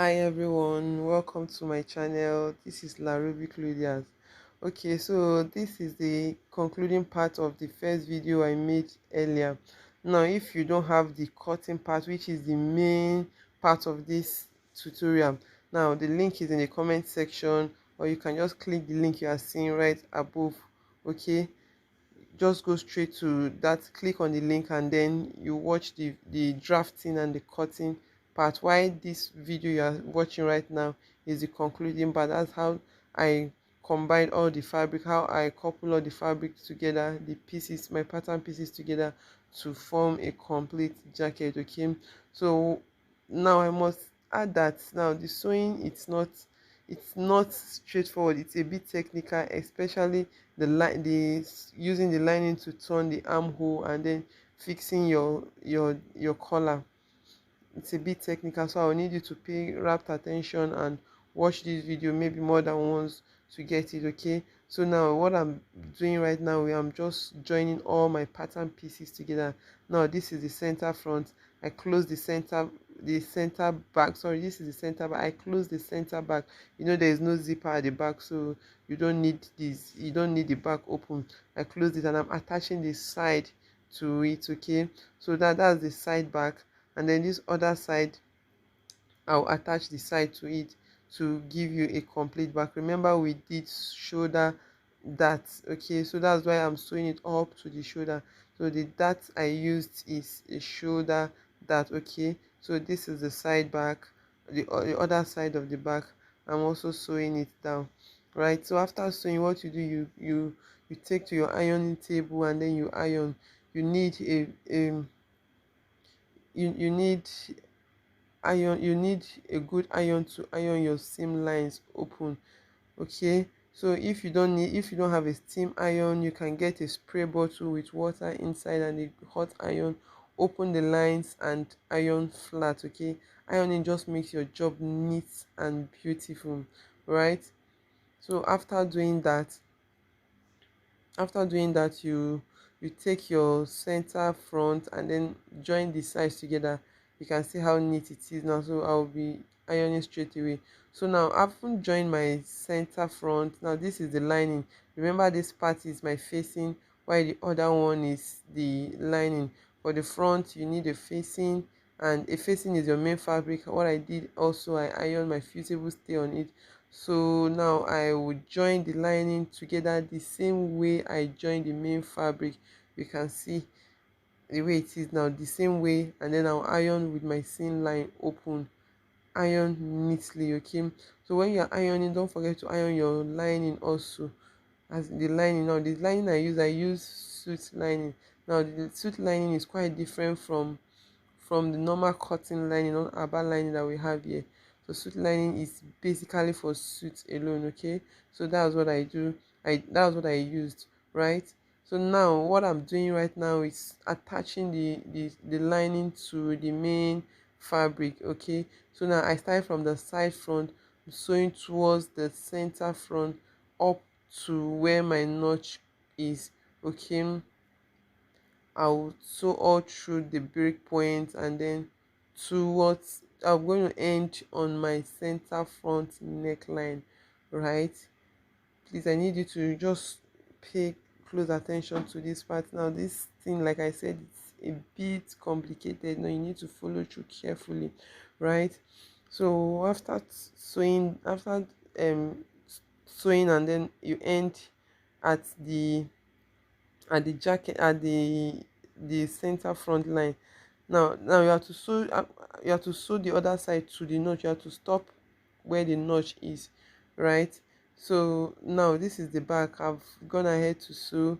Hi everyone, welcome to my channel. This is Laruby Claudias. Okay, so this is the concluding part of the first video I made earlier. Now, if you don't have the cutting part, which is the main part of this tutorial, now the link is in the comment section, or you can just click the link you are seeing right above. Okay, just go straight to that, click on the link, and then you watch the drafting and the cutting part. Why this video you are watching right now is the concluding part. That's how I combine all the fabric, how I couple all the fabric together, the pieces, my pattern pieces together to form a complete jacket. Okay, so now I must add that now the sewing, it's not straightforward. It's a bit technical, especially the using the lining to turn the armhole and then fixing your collar. It's a bit technical, so I will need you to pay rapt attention and watch this video maybe more than once to get it. Okay, so now what I'm doing right now, I'm just joining all my pattern pieces together. Now this is the center front. I close the center back. Sorry, this is the center back. I close the center back. There is no zipper at the back, so you don't need the back open. I closed it and I'm attaching the side to it. Okay, so that's the side back, and then this other side, I'll attach the side to it to give you a complete back. Remember, we did shoulder that. Okay, so that's why I'm sewing it up to the shoulder. So the that I used is a shoulder that. Okay, so this is the side back, the other side of the back. I'm also sewing it down, right? So after sewing, what you do, you take to your ironing table and then you iron. You need you need iron. You need a good iron to iron your seam lines open. Okay, so if you don't have a steam iron, you can get a spray bottle with water inside and a hot iron. Open the lines and iron flat. Okay, ironing just makes your job neat and beautiful, right? So after doing that, you take your center front and then join the sides together. You can see how neat it is now, so I'll be ironing straight away. So now I've joined my center front. Now this is the lining. Remember, this part is my facing, while the other one is the lining. For the front, you need a facing, and a facing is your main fabric. What I did also, I ironed my fusible stay on it. So now I will join the lining together the same way I join the main fabric. You can see the way it is now, the same way, and then I'll iron with my seam line open. Iron neatly. Okay, so when you're ironing, don't forget to iron your lining also. As the lining, now the lining I use suit lining. Now the suit lining is quite different from the normal cotton lining or herbal lining that we have here. So suit lining is basically for suits alone. Okay, so that's what I do. That's what I used, right? So now what I'm doing right now is attaching the lining to the main fabric. Okay, so now I start from the side front, sewing towards the center front up to where my notch is. Okay, I'll sew all through the break point, and then towards I'm going to end on my center front neckline, right? Please, I need you to just pay close attention to this part. Now this thing, like I said, it's a bit complicated. Now you need to follow through carefully, right? So um sewing, and then you end at the jacket, at the center front line. Now you have to sew the other side to the notch. You have to stop where the notch is, right? So now this is the back. I've gone ahead to sew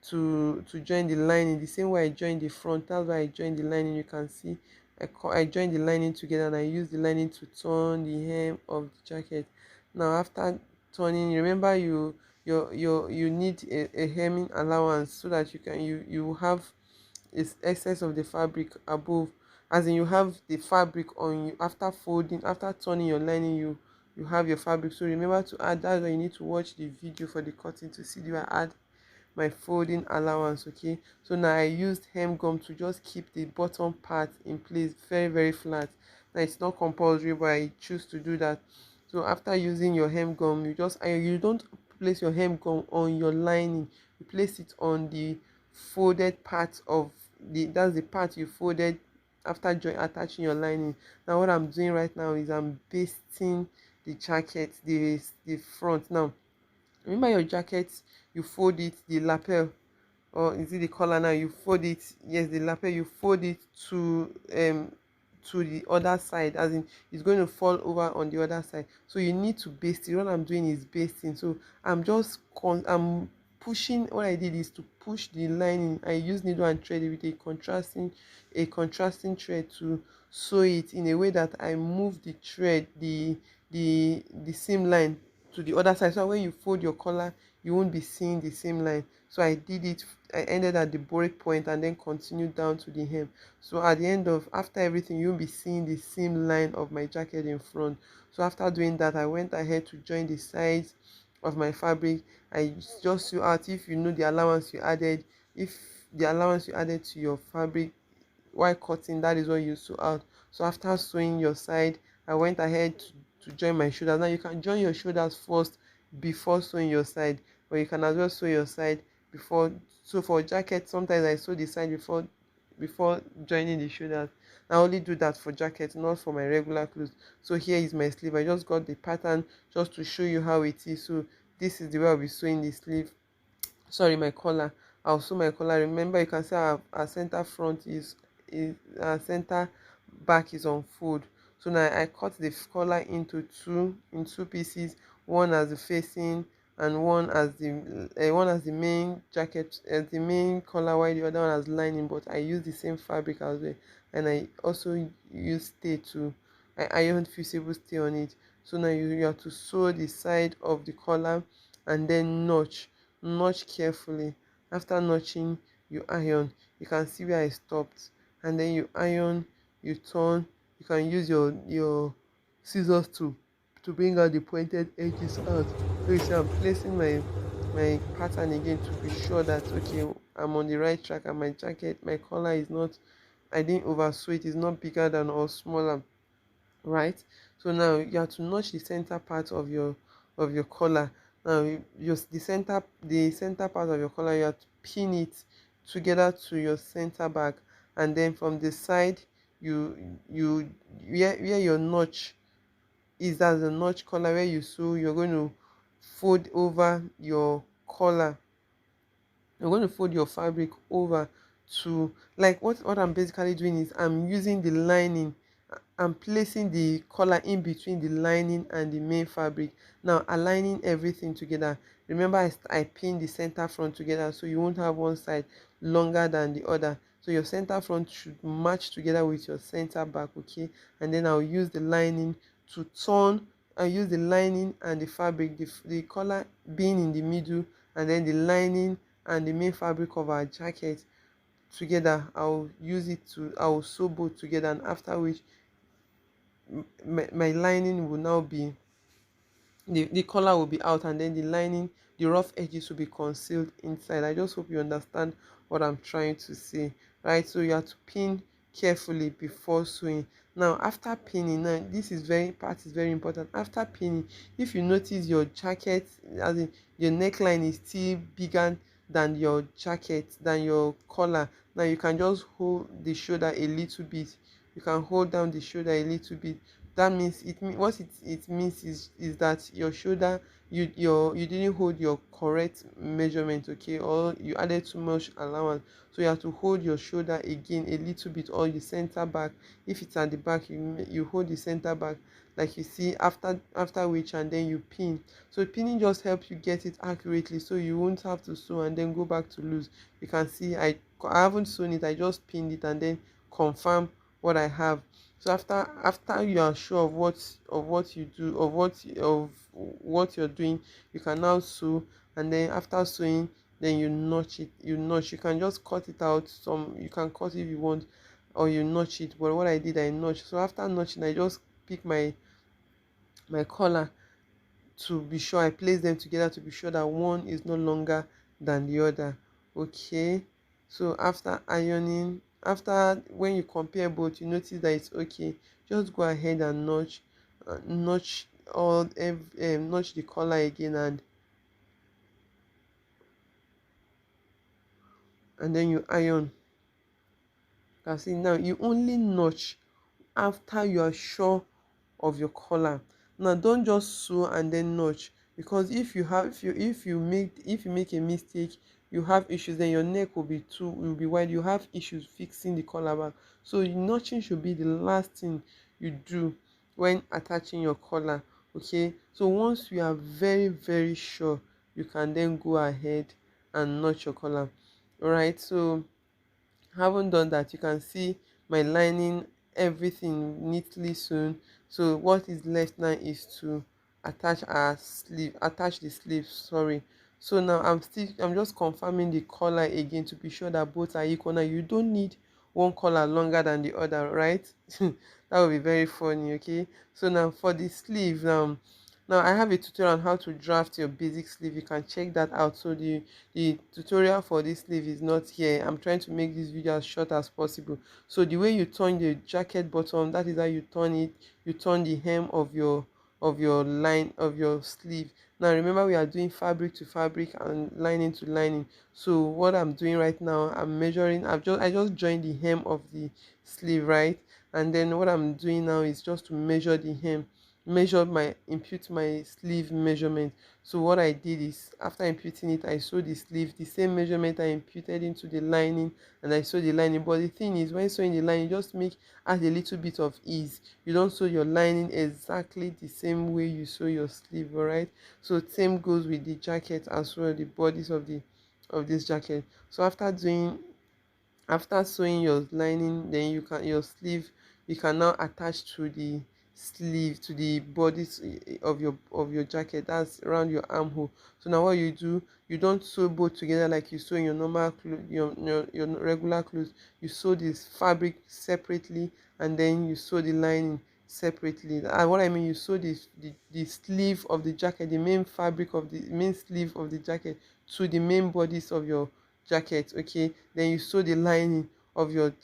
to join the lining the same way I joined the front. That's why I joined the lining. You can see I joined the lining together, and I use the lining to turn the hem of the jacket. Now after turning, remember, you need a hemming allowance, so that you have is excess of the fabric above, as in you have the fabric on you. After folding, after turning your lining, you have your fabric. So remember to add. That's why you need to watch the video for the cutting to see, do I add my folding allowance. Okay, so now I used hem gum to just keep the bottom part in place, very very flat. Now it's not compulsory, but I choose to do that. So after using your hem gum, you just iron. You don't place your hem gum on your lining, you place it on the folded part of the that's the part you folded after attaching your lining. Now what I'm doing right now is I'm basting the jacket, the front. Now remember your jacket, you fold it, the lapel, or is it the collar? Now you fold it, yes, the lapel, you fold it to the other side, as in it's going to fall over on the other side, so you need to baste it. What I'm doing is basting. So I'm pushing. What I did is to push the lining. I use needle and thread with a contrasting thread to sew it in a way that I move the thread, the seam line to the other side, so when you fold your collar you won't be seeing the seam line. So I ended at the break point and then continued down to the hem. So at the end of after everything, you'll be seeing the seam line of my jacket in front. So after doing that, I went ahead to join the sides of my fabric. I just sew out. If you know the allowance you added, if the allowance you added to your fabric while cutting, that is what you sew out. So after sewing your side, I went ahead to join my shoulders. Now you can join your shoulders first before sewing your side, but you can as well sew your side before. So for jacket, sometimes I sew the side before joining the shoulders. I only do that for jacket, not for my regular clothes. So here is my sleeve. I just got the pattern just to show you how it is. So this is the way I'll be sewing the sleeve, sorry, my collar. I'll sew my collar. Remember, you can see our center front is our center back is on fold. So now I cut the collar into two pieces, one as the facing and one as the main jacket, the main collar, while the other one as lining. But I use the same fabric as well, and I also use stay to I iron fusible stay on it. So now you have to sew the side of the collar and then notch carefully. After notching, you iron. You can see where I stopped, and then you iron, you turn. You can use your scissors to bring out the pointed edges out. So you see I'm placing my pattern again to be sure that okay, I'm on the right track, and my jacket, my collar is not, I didn't oversew it, is not bigger than or smaller, right? So now you have to notch the center part of your collar. Now just the center part of your collar, you have to pin it together to your center back, and then from the side, you where your notch is, as a notch collar where you sew, you're going to fold over your collar. You're going to fold your fabric over to, like, what I'm basically doing is I'm using the lining. I'm placing the collar in between the lining and the main fabric, now aligning everything together. Remember, I pinned the center front together, so you won't have one side longer than the other. So your center front should match together with your center back, okay? And then I'll use the lining to turn. I use the lining and the fabric, the collar being in the middle, and then the lining and the main fabric of our jacket together. I'll sew both together, and after which my lining will now be, the collar will be out, and then the lining, the rough edges will be concealed inside. I just hope you understand what I'm trying to say, right? So you have to pin carefully before sewing. Now after pinning, now this is very important. After pinning, if you notice your jacket, as in your neckline is still bigger than your jacket, than your collar, now you can just hold the shoulder a little bit. You can hold down the shoulder a little bit. That means what it means is that your shoulder, you didn't hold your correct measurement, okay, or you added too much allowance. So you have to hold your shoulder again a little bit, or the center back. If it's at the back, you hold the center back, like you see, after which, and then you pin. So pinning just helps you get it accurately, so you won't have to sew and then go back to loose. You can see I haven't sewn it, I just pinned it and then confirm what I have. So after you are sure of what you do, of what you're doing, you can now sew. And then after sewing, then you can just cut it out. Some you can cut if you want, or you notch it. But what I did, I notched. So after notching, I just pick my collar to be sure. I place them together to be sure that one is no longer than the other, okay? So after ironing, After, when you compare both, you notice that it's okay, just go ahead and notch notch the collar again, and then you iron. You can see now you only notch after you are sure of your collar. Now don't just sew and then notch, because if you make a mistake, you have issues, then your neck will be wide, you have issues fixing the collar back. So notching should be the last thing you do when attaching your collar. Okay, so once you are very very sure, you can then go ahead and notch your collar. All right, so haven't done that, you can see my lining, everything neatly sewn. So what is left now is to attach the sleeve, sorry. So now I'm just confirming the collar again to be sure that both are equal. Now you don't need one collar longer than the other, right? That would be very funny. Okay, so now for the sleeve, now I have a tutorial on how to draft your basic sleeve, you can check that out. So the tutorial for this sleeve is not here. I'm trying to make this video as short as possible. So the way you turn the jacket bottom, that is how you turn it. You turn the hem of your line of your sleeve. Now remember, we are doing fabric to fabric and lining to lining. So what I'm doing right now, I'm measuring. I just joined the hem of the sleeve, right? And then what I'm doing now is just to measure the hem, impute my sleeve measurement. So what I did is, after imputing it, I sewed the sleeve the same measurement I imputed into the lining, and I sewed the lining. But the thing is, when sewing the lining, just add a little bit of ease. You don't sew your lining exactly the same way you sew your sleeve. All right, so same goes with the jacket as well, the bodies of this jacket. So after sewing your lining, then your sleeve, you can now attach to the sleeve, to the bodies of your jacket, that's around your armhole. So now what you do, you don't sew both together like you sew in your normal clothes, your regular clothes. You sew this fabric separately, and then you sew the lining separately. And what I mean, you sew the sleeve of the jacket, the main fabric of the main sleeve of the jacket, to the main bodies of your jacket. Okay, then you sew the lining of your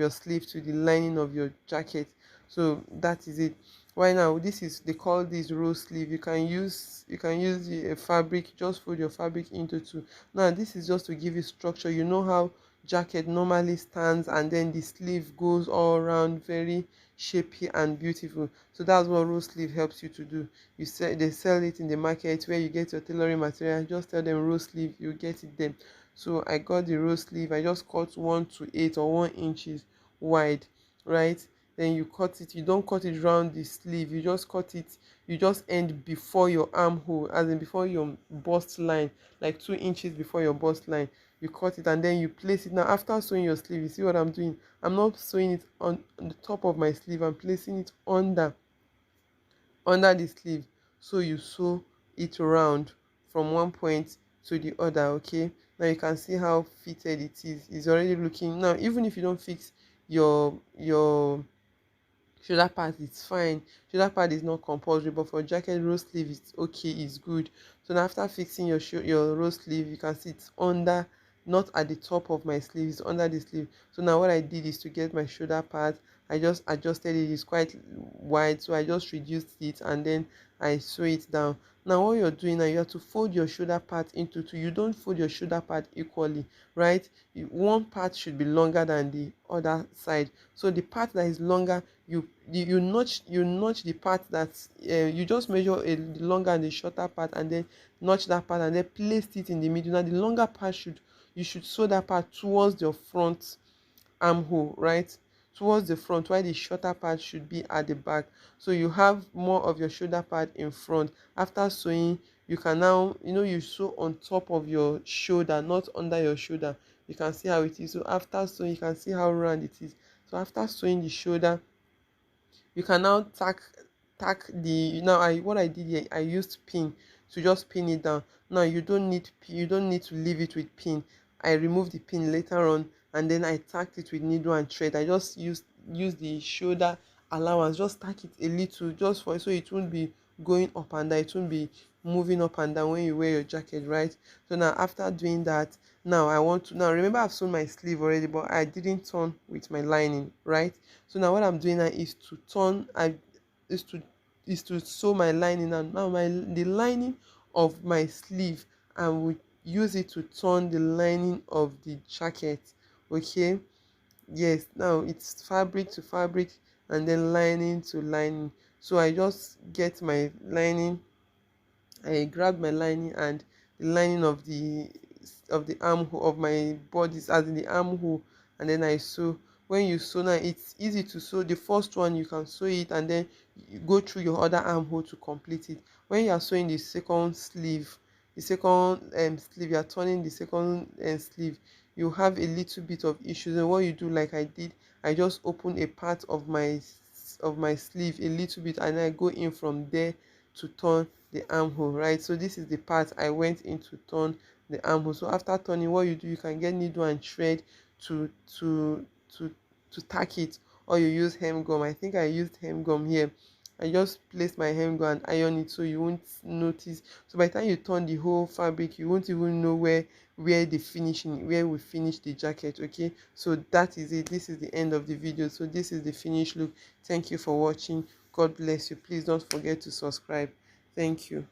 sleeve to the lining of your jacket. So that is it. Right now, this is, they call this roll sleeve. You can use a fabric, just fold your fabric into two. Now this is just to give you structure. You know how jacket normally stands, and then the sleeve goes all around, very shapy and beautiful. So that's what roll sleeve helps you to do. They sell it in the market where you get your tailoring material. Just tell them roll sleeve, you get it there. So I got the roll sleeve. I just cut 1 to 8 or 1 inches wide, right? Then you cut it. You don't cut it round the sleeve, you just cut it, you just end before your armhole, as in before your bust line, like 2 inches before your bust line. You cut it and then you place it. Now after sewing your sleeve, you see what I'm doing? I'm not sewing it on the top of my sleeve, I'm placing it under the sleeve. So you sew it round from one point to the other. Okay, now you can see how fitted it is. It's already looking, now even if you don't fix your shoulder pad, it's fine. Shoulder pad is not compulsory, but for jacket roll sleeve, it's okay, it's good. So now after fixing your roll sleeve, you can see it's under, not at the top of my sleeve, it's under the sleeve. So now what I did is, to get my shoulder pad, I just adjusted it. It's quite wide, so I just reduced it and then I sew it down. Now what you're doing now, you have to fold your shoulder part into two. You don't fold your shoulder part equally, right? One part should be longer than the other side. So the part that is longer, you notch the part that's you just measure the longer and the shorter part, and then notch that part, and then place it in the middle. Now the longer part, you should sew that part towards your front armhole, right, towards the front, while the shorter part should be at the back. So you have more of your shoulder pad in front. After sewing, you can now, you sew on top of your shoulder, not under your shoulder. You can see how it is. So after sewing, you can see how round it is. So after sewing the shoulder, you can now tack the, now I what I did here, I used pin to just pin it down. Now you don't need to leave it with pin. I removed the pin later on, and then I tacked it with needle and thread. I just use the shoulder allowance, just tack it a little, just for, so it won't be going up and down, it won't be moving up and down when you wear your jacket, right? So now after doing that, now I want to, now remember I've sewn my sleeve already, but I didn't turn with my lining, right? So now what I'm doing now is to turn, I is to sew my lining, and now the lining of my sleeve, I will use it to turn the lining of the jacket. Okay, yes, now it's fabric to fabric and then lining to lining. So I just get my lining, I grabbed my lining and the lining of the armhole of my bodies, as in the armhole, and then I sew. When you sew now, it's easy to sew. The first one you can sew it and then you go through your other armhole to complete it. When you are sewing the second sleeve, sleeve, you are turning the second sleeve, you have a little bit of issues. And what you do, like I did, I just open a part of my sleeve a little bit, and I go in from there to turn the armhole, right? So this is the part I went in to turn the armhole. So after turning, what you do, you can get needle and thread to to to tack it, or you use hem gum. I think I used hem gum here. I just placed my hem gum and iron it so you won't notice. So by the time you turn the whole fabric, you won't even know where the finishing, where we finish the jacket. Okay, so that is it. This is the end of the video. So this is the finished look. Thank you for watching. God bless you. Please don't forget to subscribe. Thank you.